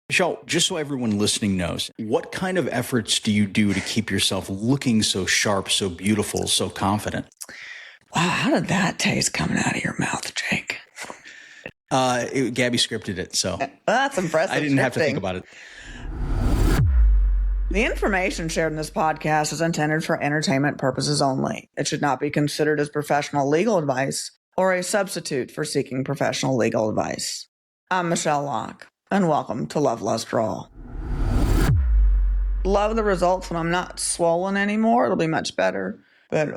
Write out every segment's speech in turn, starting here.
Michele, just so everyone listening knows, what kind of efforts do you do to keep yourself looking so sharp, so beautiful, so confident? Wow, how did that taste coming out of your mouth, Jake? Gabi scripted it, so that's impressive. I didn't have to think about it. The information shared in this podcast is intended for entertainment purposes only. It should not be considered as professional legal advice or a substitute for seeking professional legal advice. I'm Michele Locke, and welcome to lovelusraw. Love the results when I'm not swollen anymore. It'll be much better. But,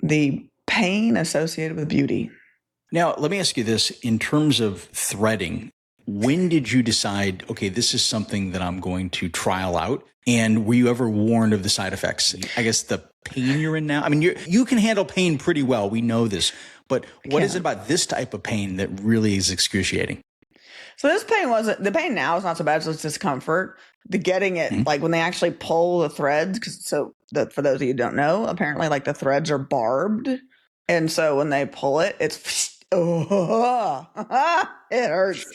the pain associated with beauty. Now, let me ask you this. In terms of threading, when did you decide, okay, this is something that I'm going to trial out? And were you ever warned of the side effects? I guess the pain you're in now. I mean, you can handle pain pretty well. We know this. But what is it about this type of pain that really is excruciating? So this pain the pain now is not so bad as discomfort. The getting it, like when they actually pull the threads, for those of you who don't know, apparently like the threads are barbed. And so when they pull it, it's, it hurts.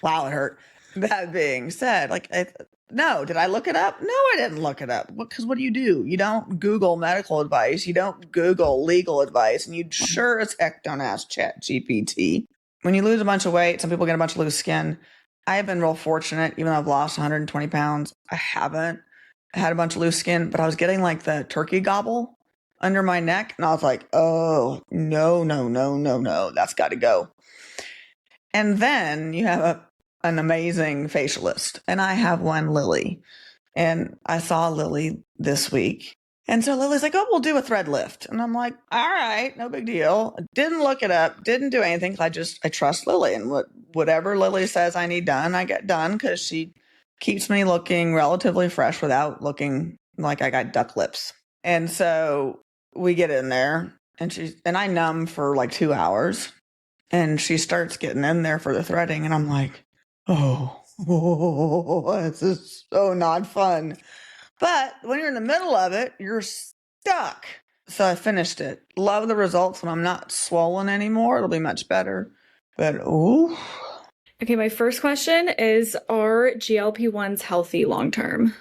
Wow, it hurt. That being said, did I look it up? No, I didn't look it up. Because what do? You don't Google medical advice. You don't Google legal advice. And you sure as heck don't ask ChatGPT. When you lose a bunch of weight, some people get a bunch of loose skin. I have been real fortunate, even though I've lost 120 pounds. I haven't had a bunch of loose skin, but I was getting like the turkey gobble under my neck. And I was like, oh, no. That's got to go. And then you have an amazing facialist. And I have one, Lily. And I saw Lily this week. And so Lily's like, oh, we'll do a thread lift. And I'm like, all right, no big deal. Didn't look it up. Didn't do anything. I trust Lily. And whatever Lily says I need done, I get done because she keeps me looking relatively fresh without looking like I got duck lips. And so we get in there and I numb for like 2 hours. And she starts getting in there for the threading. And I'm like, oh, this is so not fun. But when you're in the middle of it, you're stuck. So I finished it. Love the results when I'm not swollen anymore. It'll be much better. But, ooh. Okay, my first question is, are GLP-1s healthy long-term?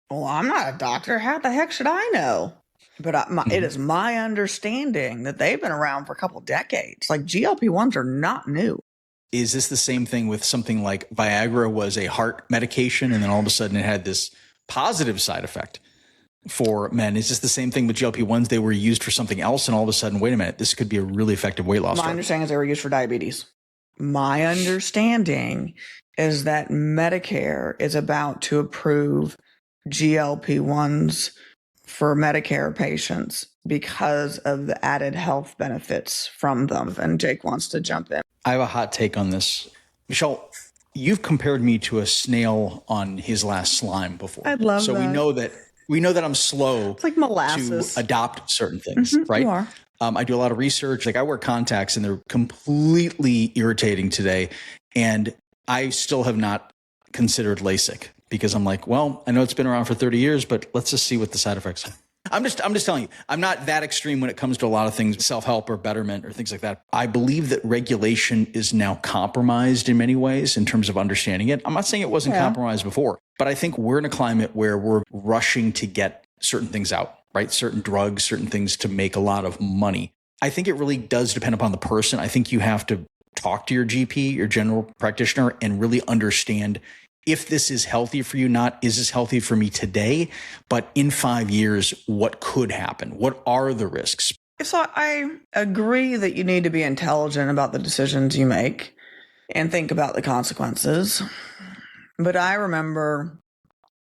Well, I'm not a doctor. How the heck should I know? But it is my understanding that they've been around for a couple decades. Like GLP-1s are not new. Is this the same thing with something like Viagra was a heart medication and then all of a sudden it had this positive side effect for men? Is this the same thing with GLP-1s? They were used for something else and all of a sudden, wait a minute, this could be a really effective weight loss drug. My understanding is they were used for diabetes. My understanding is that Medicare is about to approve GLP-1s for Medicare patients because of the added health benefits from them. And Jake wants to jump in. I have a hot take on this. Michele, you've compared me to a snail on his last slime before. I love that. So we know that I'm slow it's like molasses to adopt certain things, right? You are. I do a lot of research. Like I wear contacts and they're completely irritating today. And I still have not considered LASIK because I'm like, well, I know it's been around for 30 years, but let's just see what the side effects are. I'm just telling you, I'm not that extreme when it comes to a lot of things, self-help or betterment or things like that. I believe that regulation is now compromised in many ways in terms of understanding it. I'm not saying it wasn't compromised before, but I think we're in a climate where we're rushing to get certain things out, right? Certain drugs, certain things to make a lot of money. I think it really does depend upon the person. I think you have to talk to your GP, your general practitioner, and really understand if this is healthy for you, not is this healthy for me today, but in 5 years, what could happen? What are the risks? So I agree that you need to be intelligent about the decisions you make and think about the consequences. But I remember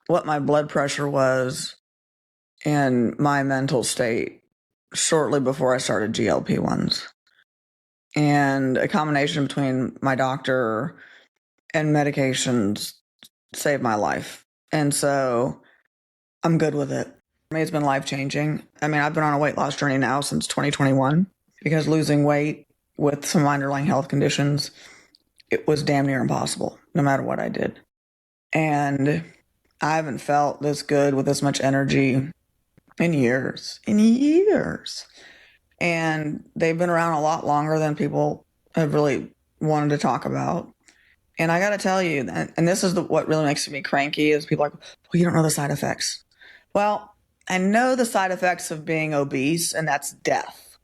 what my blood pressure was and my mental state shortly before I started GLP-1s. And a combination between my doctor and medications saved my life. And so I'm good with it. I mean, it's been life-changing. I mean, I've been on a weight loss journey now since 2021 because losing weight with some underlying health conditions, it was damn near impossible, no matter what I did. And I haven't felt this good with this much energy in years. And they've been around a lot longer than people have really wanted to talk about. And I got to tell you, and this is what really makes me cranky, is people are like, well, you don't know the side effects. Well, I know the side effects of being obese, and that's death.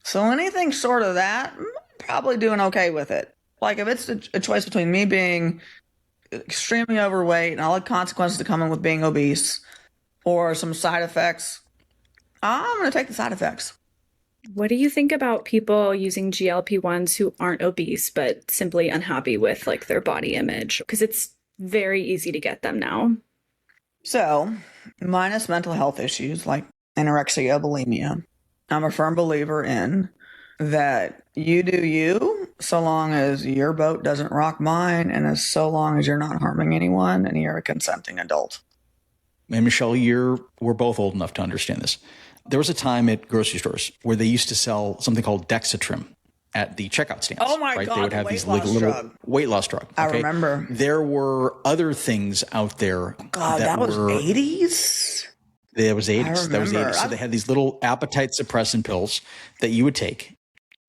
So anything short of that, I'm probably doing okay with it. Like if it's a choice between me being extremely overweight and all the consequences that come in with being obese or some side effects, I'm going to take the side effects. What do you think about people using GLP-1s who aren't obese but simply unhappy with like their body image? Because it's very easy to get them now. So, minus mental health issues like anorexia, bulimia, I'm a firm believer in that you do you so long as your boat doesn't rock mine and as so long as you're not harming anyone and you're a consenting adult. And Michelle, we're both old enough to understand this. There was a time at grocery stores where they used to sell something called Dexatrim at the checkout stands. Oh my right? God, They would have the these weight loss little drug. weight loss drug. I remember. There were other things out there. God, that was 80s? It was 80s. I That was 80s. remember. So they had these little appetite suppressant pills that you would take.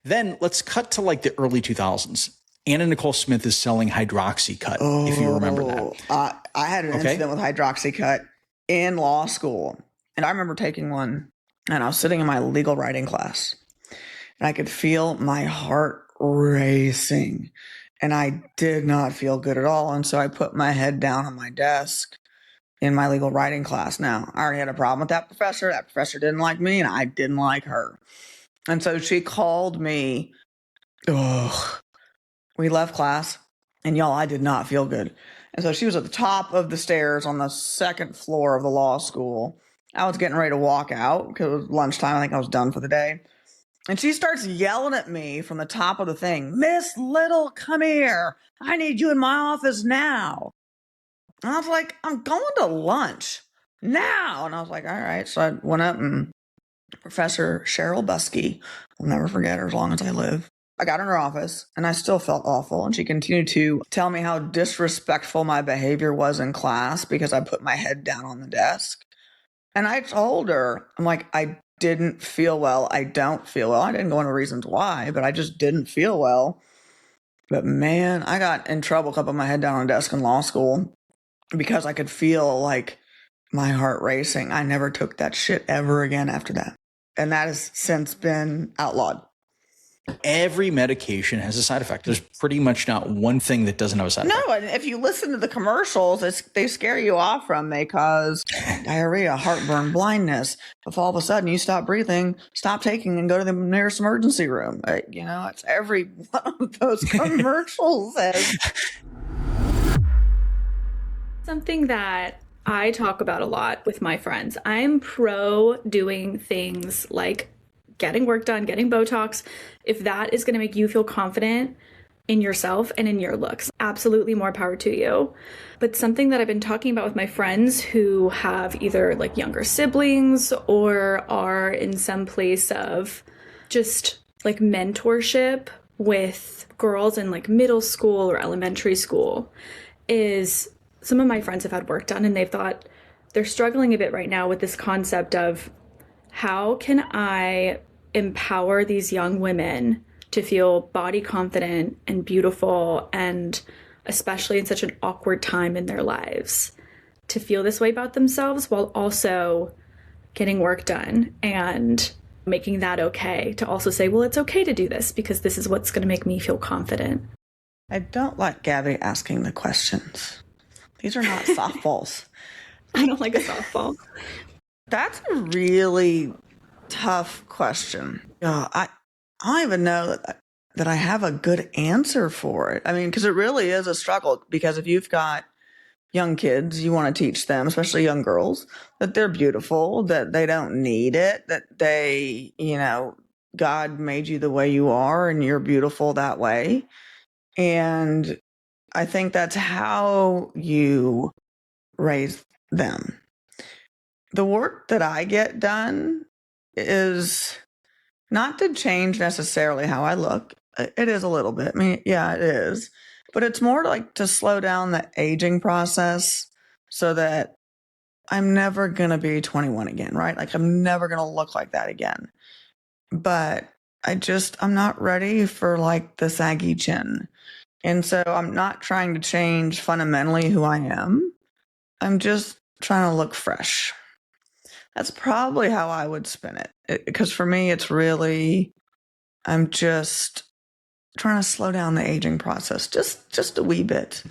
Then let's cut to like the early 2000s. Anna Nicole Smith is selling Hydroxycut, if you remember that. I had an incident with Hydroxycut in law school. And I remember taking one, and I was sitting in my legal writing class, and I could feel my heart racing, and I did not feel good at all. And so I put my head down on my desk in my legal writing class. Now, I already had a problem with that professor. That professor didn't like me, and I didn't like her. And so she called me. Ugh. We left class, and y'all, I did not feel good. And so she was at the top of the stairs on the second floor of the law school. I was getting ready to walk out because it was lunchtime. I think I was done for the day. And she starts yelling at me from the top of the thing, Miss Little, come here. I need you in my office now. And I was like, I'm going to lunch now. And I was like, all right. So I went up, and Professor Cheryl Buskey, I'll never forget her as long as I live. I got in her office, and I still felt awful. And she continued to tell me how disrespectful my behavior was in class because I put my head down on the desk. And I told her, I'm like, I didn't feel well. I don't feel well. I didn't go into reasons why, but I just didn't feel well. But man, I got in trouble because I put my head down on the desk in law school because I could feel like my heart racing. I never took that shit ever again after that. And that has since been outlawed. Every medication has a side effect. There's pretty much not one thing that doesn't have a side effect. No, and if you listen to the commercials, they scare you off from they cause diarrhea, heartburn, blindness. If all of a sudden you stop breathing, stop taking, and go to the nearest emergency room. It's every one of those commercials says. Something that I talk about a lot with my friends. I'm pro doing things like getting work done, getting Botox, if that is going to make you feel confident in yourself and in your looks. Absolutely, more power to you. But something that I've been talking about with my friends who have either like younger siblings or are in some place of just like mentorship with girls in like middle school or elementary school is some of my friends have had work done, and they've thought they're struggling a bit right now with this concept of how can I empower these young women to feel body confident and beautiful, and especially in such an awkward time in their lives, to feel this way about themselves while also getting work done and making that okay, to also say, well, it's okay to do this because this is what's going to make me feel confident. I don't like Gabi asking the questions. These are not softballs. I don't like a softball. That's a really tough question. I don't even know that I have a good answer for it. I mean, because it really is a struggle. Because if you've got young kids, you want to teach them, especially young girls, that they're beautiful, that they don't need it, that they, God made you the way you are and you're beautiful that way. And I think that's how you raise them. The work that I get done is not to change necessarily how I look. It is a little bit. I mean, yeah, it is. But it's more like to slow down the aging process so that I'm never going to be 21 again, right? Like I'm never going to look like that again. But I'm not ready for like the saggy chin. And so I'm not trying to change fundamentally who I am. I'm just trying to look fresh. That's probably how I would spin it. Because for me, it's really, I'm just trying to slow down the aging process just a wee bit.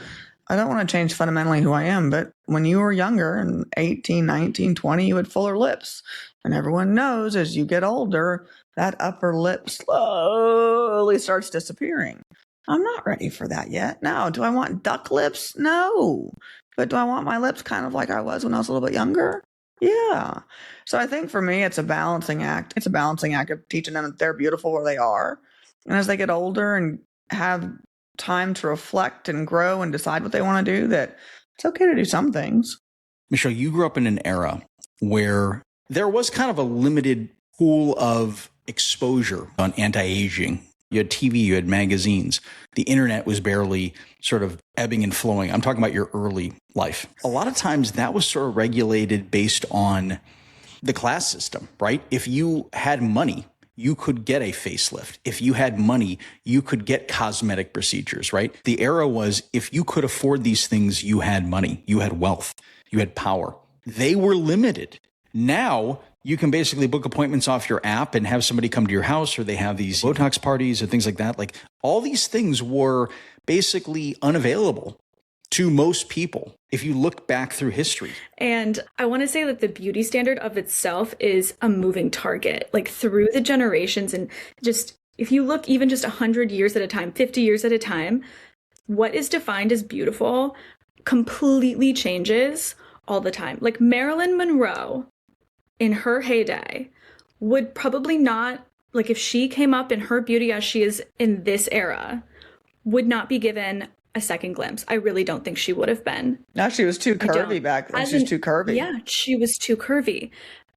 I don't want to change fundamentally who I am, but when you were younger and 18, 19, 20, you had fuller lips. And everyone knows as you get older, that upper lip slowly starts disappearing. I'm not ready for that yet. No. Do I want duck lips? No. But do I want my lips kind of like I was when I was a little bit younger? Yeah. So I think for me, it's a balancing act. It's a balancing act of teaching them that they're beautiful where they are. And as they get older and have time to reflect and grow and decide what they want to do, that it's okay to do some things. Michele, you grew up in an era where there was kind of a limited pool of exposure on anti-aging. You had TV, you had magazines. The internet was barely sort of ebbing and flowing. I'm talking about your early life. A lot of times that was sort of regulated based on the class system, right? If you had money, you could get a facelift. If you had money, you could get cosmetic procedures, right? The era was if you could afford these things, you had money, you had wealth, you had power. They were limited. Now you can basically book appointments off your app and have somebody come to your house, or they have these Botox parties or things like that. Like all these things were basically unavailable to most people if you look back through history. And I want to say that the beauty standard of itself is a moving target, like through the generations. And just if you look even just 100 years at a time, 50 years at a time, what is defined as beautiful completely changes all the time. Like Marilyn Monroe in her heyday would probably not, like if she came up in her beauty as she is in this era, would not be given a second glimpse. I really don't think she would have been. No, she was too curvy back then. She was too curvy. Yeah, she was too curvy.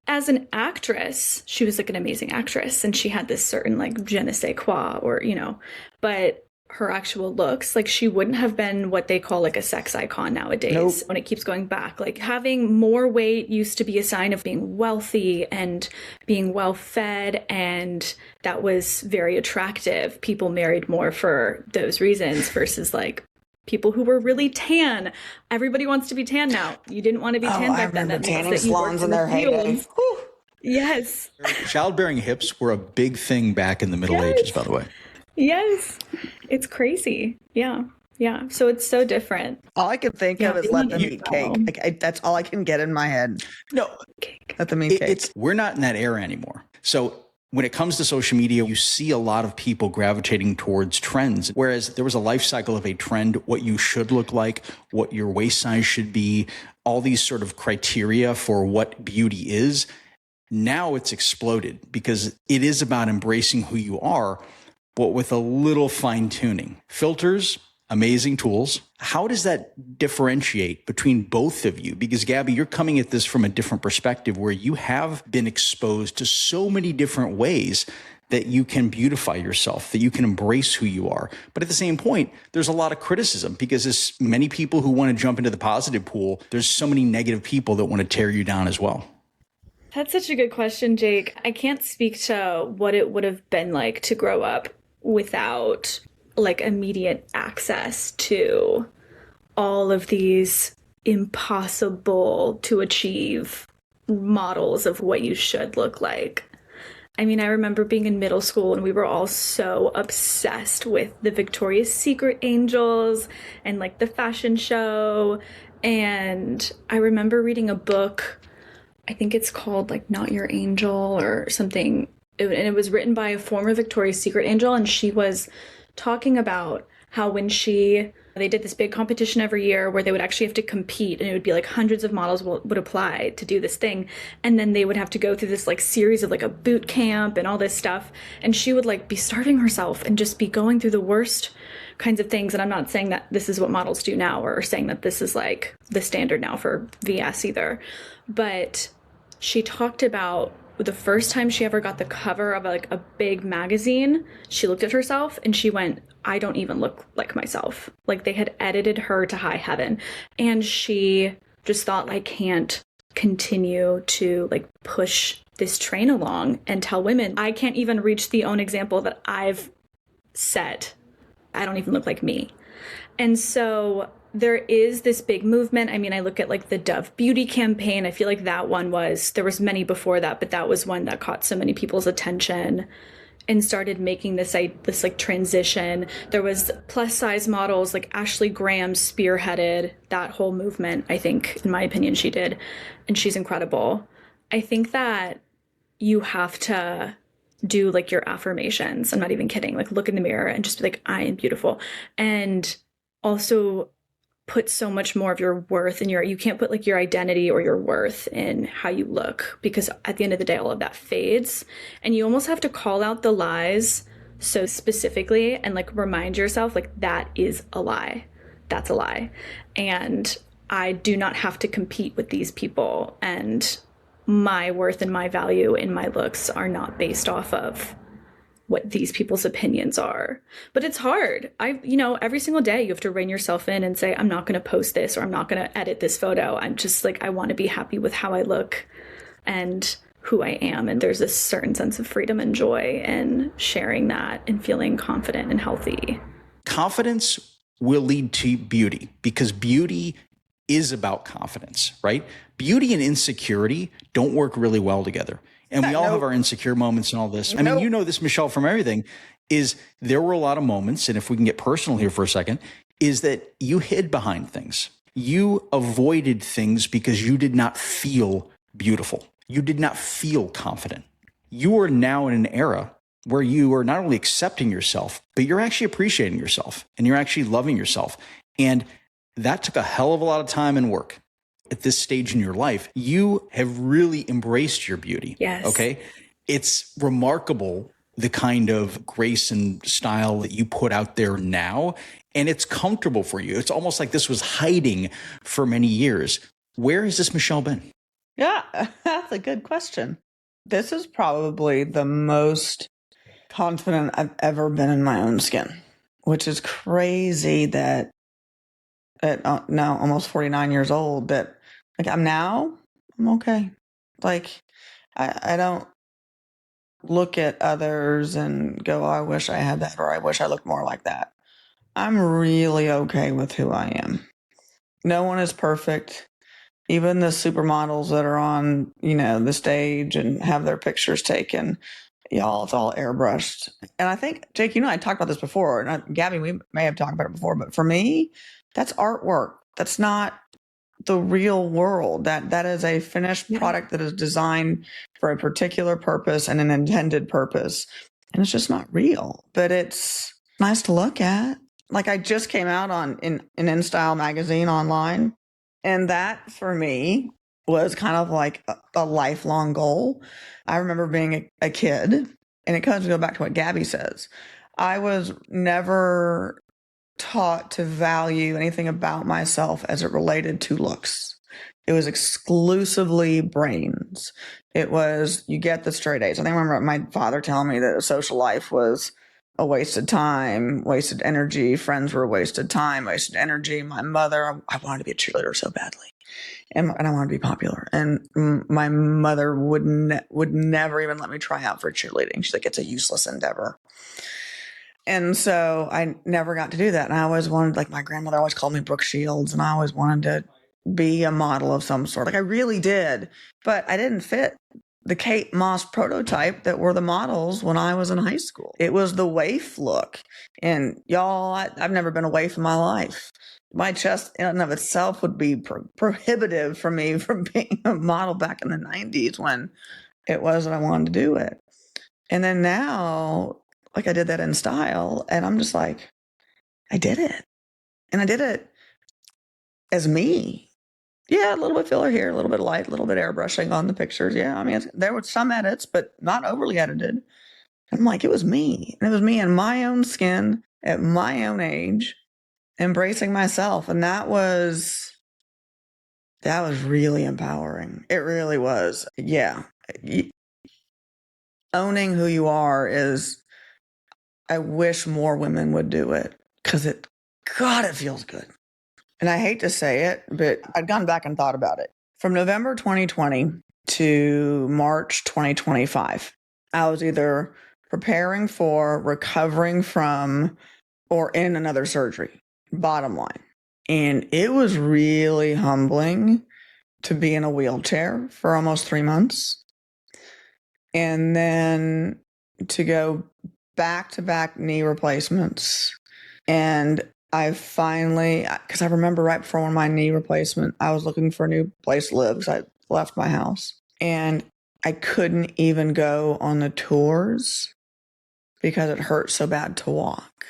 As an actress, she was like an amazing actress, and she had this certain like je ne sais quoi, or, you know, but her actual looks, like she wouldn't have been what they call like a sex icon nowadays. Nope. When it keeps going back, like having more weight used to be a sign of being wealthy and being well fed, and that was very attractive. People married more for those reasons versus like people who were really tan. Everybody wants to be tan now. You didn't want to be tan back then. That means that you worked in their heyday. Yes. Childbearing hips were a big thing back in the Middle Ages, by the way. Yes. It's crazy. Yeah. Yeah. So it's so different. All I can think of is let them eat cake. Like, that's all I can get in my head. No. Cake. Let them eat cake. We're not in that era anymore. So when it comes to social media, you see a lot of people gravitating towards trends, whereas there was a life cycle of a trend, what you should look like, what your waist size should be, all these sort of criteria for what beauty is. Now it's exploded because it is about embracing who you are, but with a little fine tuning. Filters, amazing tools. How does that differentiate between both of you? Because Gabi, you're coming at this from a different perspective where you have been exposed to so many different ways that you can beautify yourself, that you can embrace who you are. But at the same point, there's a lot of criticism because as many people who want to jump into the positive pool, there's so many negative people that want to tear you down as well. That's such a good question, Jake. I can't speak to what it would have been like to grow up without like immediate access to all of these impossible to achieve models of what you should look like. I mean, I remember being in middle school and we were all so obsessed with the Victoria's Secret angels and like the fashion show. And I remember reading a book, I think it's called like Not Your Angel or something. And it was written by a former Victoria's Secret angel. And she was talking about how when they did this big competition every year where they would actually have to compete, and it would be like hundreds of models would apply to do this thing. And then they would have to go through this like series of like a boot camp and all this stuff. And she would like be starving herself and just be going through the worst kinds of things. And I'm not saying that this is what models do now or saying that this is like the standard now for VS either. But she talked about the first time she ever got the cover of like a big magazine, she looked at herself and she went, I don't even look like myself. Like they had edited her to high heaven. And she just thought, I can't continue to like push this train along and tell women, I can't even reach the own example that I've set. I don't even look like me. And so there is this big movement. I mean, I look at like the Dove Beauty campaign. I feel like that one there was many before that, but that was one that caught so many people's attention and started making this like transition. There was plus size models, like Ashley Graham spearheaded that whole movement. I think, in my opinion, she did. And she's incredible. I think that you have to do like your affirmations. I'm not even kidding. Like look in the mirror and just be like, I am beautiful. And also put so much more of your worth in you can't put like your identity or your worth in how you look, because at the end of the day, all of that fades, and you almost have to call out the lies so specifically and like remind yourself like that is a lie. That's a lie. And I do not have to compete with these people, and my worth and my value in my looks are not based off of what these people's opinions are. But it's hard. Every single day you have to rein yourself in and say, I'm not going to post this, or I'm not going to edit this photo. I'm just like, I want to be happy with how I look and who I am. And there's a certain sense of freedom and joy in sharing that and feeling confident and healthy. Confidence will lead to beauty, because beauty is about confidence, right? Beauty and insecurity don't work really well together. And we all have our insecure moments and all this. I mean, you know this, Michele, from everything, is there were a lot of moments, and if we can get personal here for a second, is that you hid behind things. You avoided things because you did not feel beautiful. You did not feel confident. You are now in an era where you are not only accepting yourself, but you're actually appreciating yourself and you're actually loving yourself. And that took a hell of a lot of time and work. At this stage in your life, you have really embraced your beauty. Yes. Okay. It's remarkable the kind of grace and style that you put out there now, and it's comfortable for you. It's almost like this was hiding for many years. Where has this Michele been? Yeah, that's a good question. This is probably the most confident I've ever been in my own skin, which is crazy that at now almost 49 years old, that like I'm okay. Like I don't look at others and go, oh, I wish I had that, or I wish I looked more like that. I'm really okay with who I am. No one is perfect. Even the supermodels that are on, the stage and have their pictures taken, y'all, it's all airbrushed. And I think, Jake, I talked about this before, and Gabi, we may have talked about it before, but for me, that's artwork. That's not the real world. That is a finished product that is designed for a particular purpose and an intended purpose. And it's just not real, but it's nice to look at. Like I just came out in InStyle magazine online. And that for me was kind of like a lifelong goal. I remember being a kid, and it comes to go back to what Gabi says. I was never taught to value anything about myself as it related to looks. It was exclusively brains. It was, you get the straight A's. I think I remember my father telling me that a social life was a wasted time, wasted energy. Friends were a wasted time, wasted energy. My mother, I wanted to be a cheerleader so badly. And I wanted to be popular. And my mother would never even let me try out for cheerleading. She's like, it's a useless endeavor. And so I never got to do that. And I always wanted, like my grandmother always called me Brooke Shields, and I always wanted to be a model of some sort. Like I really did, but I didn't fit the Kate Moss prototype that were the models when I was in high school. It was the waif look. And y'all, I've never been a waif in my life. My chest in and of itself would be prohibitive for me from being a model back in the 90s when it was that I wanted to do it. And then now, like I did that in style, and I'm just like, I did it. And I did it as me. Yeah, a little bit filler here, a little bit light, a little bit airbrushing on the pictures. Yeah, I mean, there were some edits, but not overly edited. I'm like, it was me. And it was me in my own skin at my own age, embracing myself. And that was really empowering. It really was. Yeah. Owning who you are is, I wish more women would do it, because it feels good. And I hate to say it, but I'd gone back and thought about it. From November 2020 to March 2025. I was either preparing for, recovering from, or in another surgery, bottom line. And it was really humbling to be in a wheelchair for almost 3 months. And then to go back-to-back knee replacements. And I finally, because I remember right before one of my knee replacement, I was looking for a new place to live because I left my house. And I couldn't even go on the tours because it hurt so bad to walk.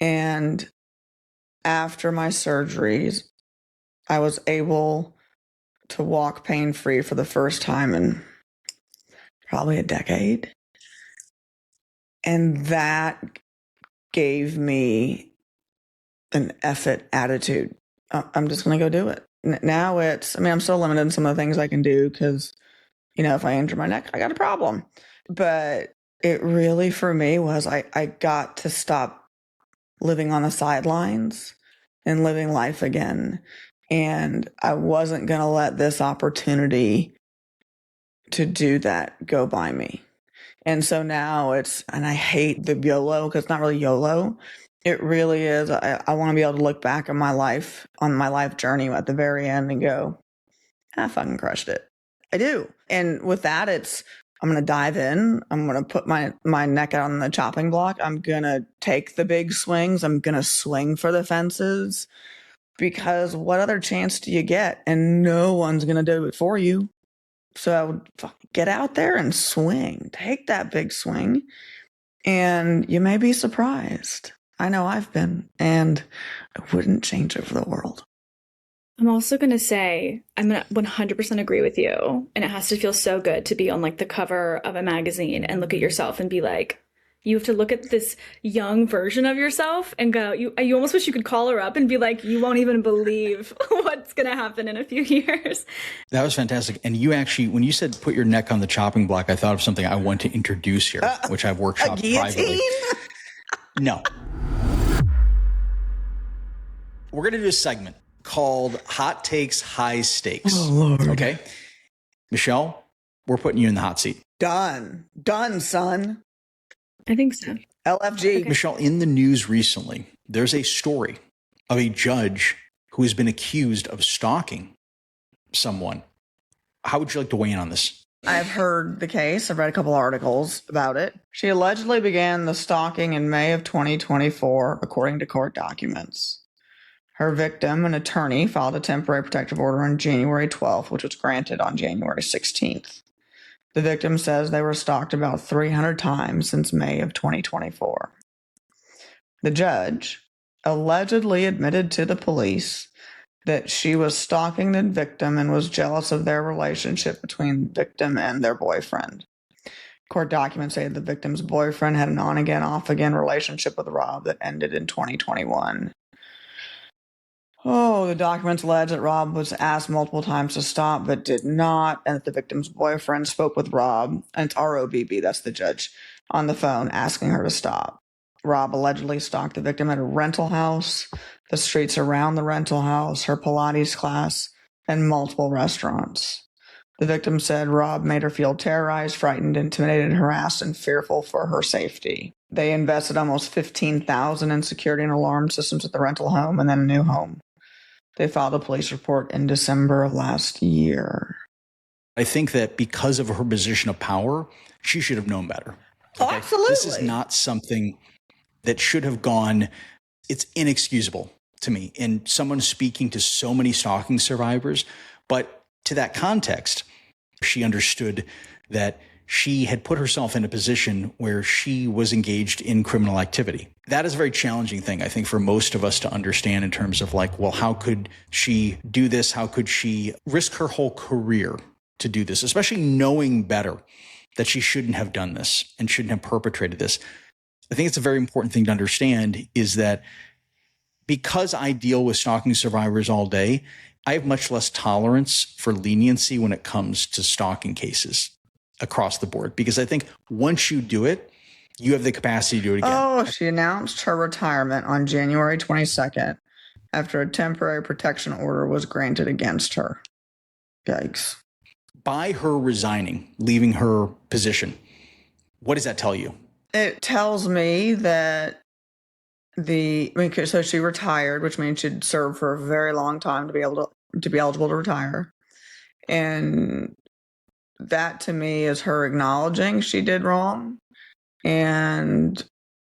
And after my surgeries, I was able to walk pain-free for the first time in probably a decade. And that gave me an effort attitude. I'm just going to go do it. Now I'm so limited in some of the things I can do because, if I injure my neck, I got a problem. But it really, for me, was I got to stop living on the sidelines and living life again. And I wasn't going to let this opportunity to do that go by me. And so now and I hate the YOLO because it's not really YOLO. It really is. I want to be able to look back on my life journey at the very end and go, I fucking crushed it. I do. And with that, I'm going to dive in. I'm going to put my neck out on the chopping block. I'm going to take the big swings. I'm going to swing for the fences because what other chance do you get? And no one's going to do it for you. So get out there and swing. Take that big swing. And you may be surprised. I know I've been, and I wouldn't change it for the world. I'm also going to say, I'm going to 100% agree with you. And it has to feel so good to be on like the cover of a magazine and look at yourself and be like, you have to look at this young version of yourself and go, you almost wish you could call her up and be like, you won't even believe what's going to happen in a few years. That was fantastic. And you actually, when you said put your neck on the chopping block, I thought of something I want to introduce here, which I've workshopped privately. No. We're going to do a segment called Hot Takes, High Stakes. Oh, Lord. Okay. Michele, we're putting you in the hot seat. Done, son. I think so. LFG. Okay. Michele, in the news recently, there's a story of a judge who has been accused of stalking someone. How would you like to weigh in on this? I've heard the case. I've read a couple articles about it. She allegedly began the stalking in May of 2024, according to court documents. Her victim, an attorney, filed a temporary protective order on January 12th, which was granted on January 16th. The victim says they were stalked about 300 times since May of 2024. The judge allegedly admitted to the police that she was stalking the victim and was jealous of their relationship between the victim and their boyfriend. Court documents say the victim's boyfriend had an on-again, off-again relationship with Rob that ended in 2021. The documents allege that Rob was asked multiple times to stop, but did not, and that the victim's boyfriend spoke with Rob, and it's ROBB, that's the judge, on the phone asking her to stop. Rob allegedly stalked the victim at a rental house, the streets around the rental house, her Pilates class, and multiple restaurants. The victim said Rob made her feel terrorized, frightened, intimidated, harassed, and fearful for her safety. They invested almost $15,000 in security and alarm systems at the rental home and then a new home. They filed a police report in December of last year. I think that because of her position of power, she should have known better. Okay? Oh, absolutely. This is not something that should have gone. It's inexcusable to me. And someone speaking to so many stalking survivors, but to that context, she understood that she had put herself in a position where she was engaged in criminal activity. That is a very challenging thing, I think, for most of us to understand in terms of like, well, how could she do this? How could she risk her whole career to do this, especially knowing better that she shouldn't have done this and shouldn't have perpetrated this? I think it's a very important thing to understand is that because I deal with stalking survivors all day, I have much less tolerance for leniency when it comes to stalking cases across the board, because I think once you do it, you have the capacity to do it again. She announced her retirement on January 22nd after a temporary protection order was granted against her. Yikes. by her resigning, leaving her position, what does that tell you? It tells me that so she retired, which means she'd served for a very long time to be eligible to retire. And that to me is her acknowledging she did wrong and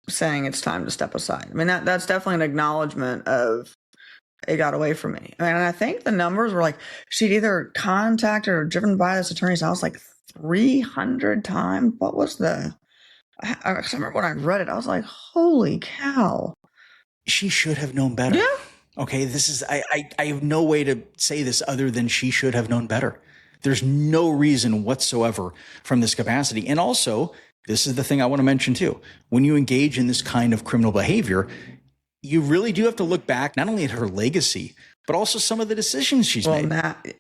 saying it's time to step aside. I mean, that's definitely an acknowledgement of it got away from me. I mean, and I think the numbers were like she'd either contacted or driven by this attorney's house like 300 times. What was I remember when I read it, I was like, holy cow. She should have known better. Yeah. Okay, I have no way to say this other than she should have known better. There's no reason whatsoever from this capacity. And also, this is the thing I want to mention too. When you engage in this kind of criminal behavior, you really do have to look back not only at her legacy, but also some of the decisions she's made.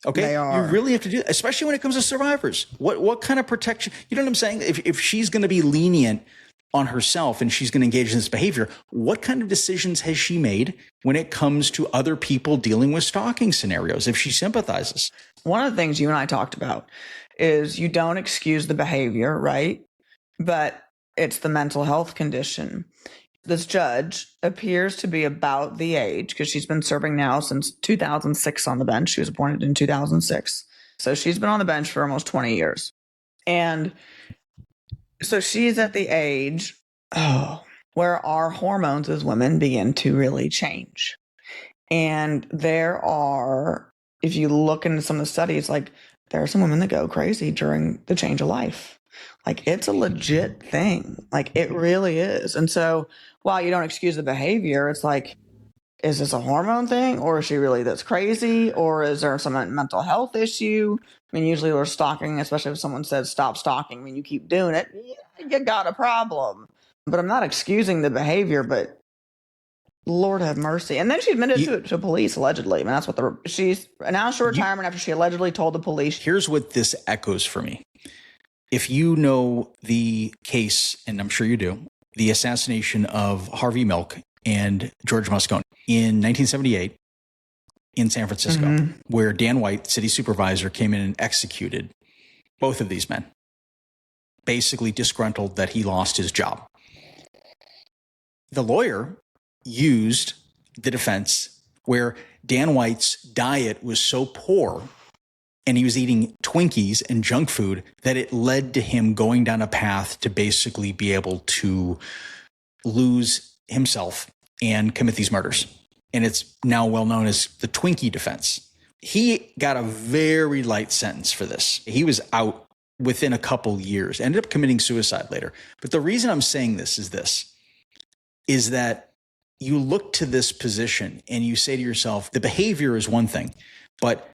Okay, you really have to do that, especially when it comes to survivors. What kind of protection? You know what I'm saying? If she's going to be lenient on herself and she's going to engage in this behavior, what kind of decisions has she made when it comes to other people dealing with stalking scenarios if she sympathizes? One of the things you and I talked about is you don't excuse the behavior, right? But it's the mental health condition. This judge appears to be about the age, because she's been serving now since 2006 on the bench. She was appointed in 2006. So she's been on the bench for almost 20 years. And so she's at the age where our hormones as women begin to really change. And if you look into some of the studies, like there are some women that go crazy during the change of life. Like it's a legit thing. Like it really is. And so while you don't excuse the behavior, it's like, is this a hormone thing, or is she really this crazy, or is there some mental health issue? I mean, usually we're stalking, especially if someone says stop stalking, when you keep doing it, you got a problem. But I'm not excusing the behavior, but Lord have mercy. And then she admitted to police, allegedly. I mean, that's what she's announced her retirement after she allegedly told the police. Here's what this echoes for me. If you know the case, and I'm sure you do, the assassination of Harvey Milk and George Moscone in 1978 in San Francisco, where Dan White, city supervisor, came in and executed both of these men, basically disgruntled that he lost his job. The lawyer used the defense where Dan White's diet was so poor and he was eating Twinkies and junk food that it led to him going down a path to basically be able to lose himself and commit these murders. And it's now well known as the Twinkie defense. He got a very light sentence for this. He was out within a couple years, ended up committing suicide later. But the reason I'm saying this is that you look to this position and you say to yourself, the behavior is one thing, but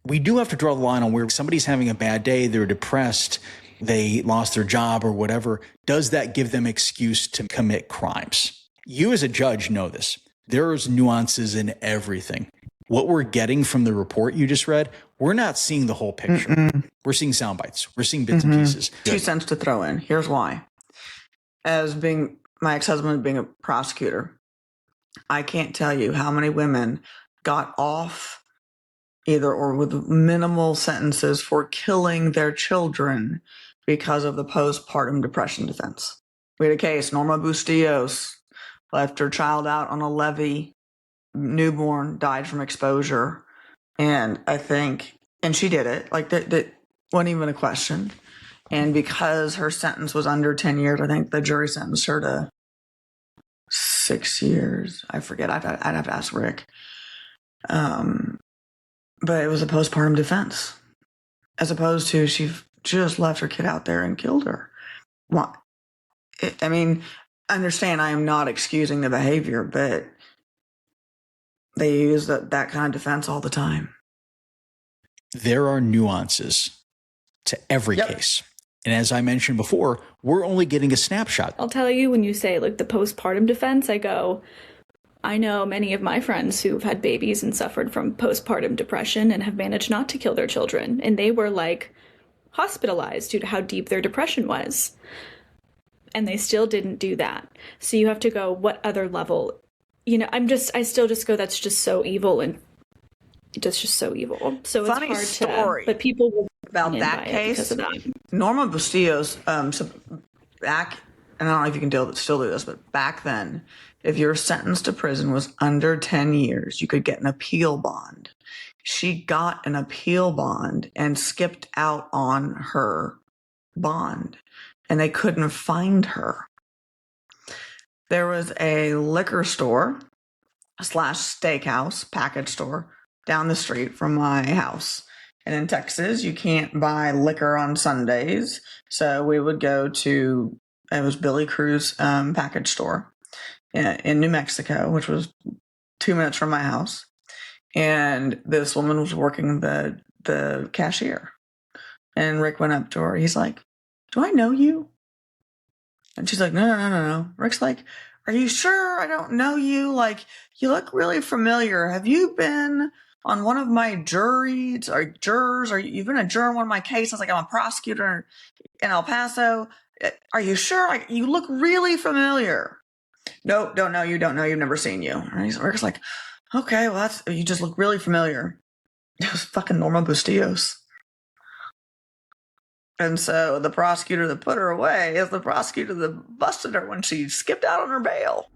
we do have to draw the line on where somebody's having a bad day, they're depressed, they lost their job or whatever. Does that give them excuse to commit crimes? You as a judge know this. There's nuances in everything. What we're getting from the report you just read, we're not seeing the whole picture. We're seeing sound bites. We're seeing bits and pieces. 2 cents to throw in. Here's why. As being my ex-husband being a prosecutor, I can't tell you how many women got off either or with minimal sentences for killing their children because of the postpartum depression defense. We had a case, Norma Bustillos left her child out on a levee, newborn, died from exposure. And she did it, like that wasn't even a question. And because her sentence was under 10 years, I think the jury sentenced her to 6 years. I forget, I'd have to ask Rick. But it was a postpartum defense, as opposed to she just left her kid out there and killed her. Well, understand I am not excusing the behavior, but they use that kind of defense all the time. There are nuances to every case. And as I mentioned before, we're only getting a snapshot. I'll tell you, when you say like the postpartum defense, I know many of my friends who've had babies and suffered from postpartum depression and have managed not to kill their children. And they were like hospitalized due to how deep their depression was. And they still didn't do that. So you have to go, what other level? I still just go, that's just so evil. And that's just so evil. So Funny it's hard story. but people will about in that by it case, because of that. Norma Bustillos, so back, and I don't know if you can still do this, but back then, if your sentence to prison was under 10 years, you could get an appeal bond. She got an appeal bond and skipped out on her bond, and they couldn't find her. There was a liquor store / steakhouse package store down the street from my house. And in Texas, you can't buy liquor on Sundays. So we would go to, it was Billy Cruz package store in New Mexico, which was 2 minutes from my house. And this woman was working the cashier. And Rick went up to her. He's like, "Do I know you?" And she's like, No. Rick's like, "Are you sure I don't know you? Like, you look really familiar. Have you been on one of my juries or jurors? Or you've been a juror in one of my cases? Like, I'm a prosecutor in El Paso. Are you sure? Like, you look really familiar." "Nope, don't know you, never seen you." And Rick's like, "Okay, well, you just look really familiar." It was fucking Norma Bustillos. And so the prosecutor that put her away is the prosecutor that busted her when she skipped out on her bail.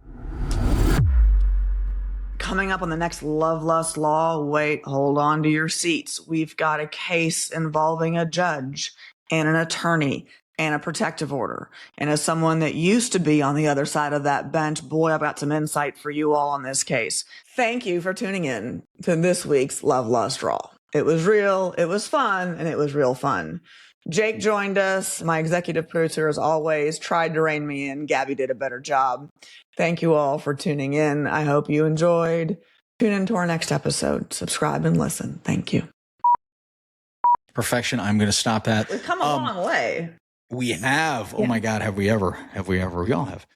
Coming up on the next Love, Lust, Law, wait, hold on to your seats. We've got a case involving a judge and an attorney and a protective order. And as someone that used to be on the other side of that bench, boy, I've got some insight for you all on this case. Thank you for tuning in to this week's Love, Lust, Raw. It was real, it was fun, and it was real fun. Jake joined us. My executive producer, as always, tried to rein me in. Gabi did a better job. Thank you all for tuning in. I hope you enjoyed. Tune in to our next episode. Subscribe and listen. Thank you. Perfection. I'm going to stop that. We've come a long way. We have. Oh my God. Have we ever? We all have.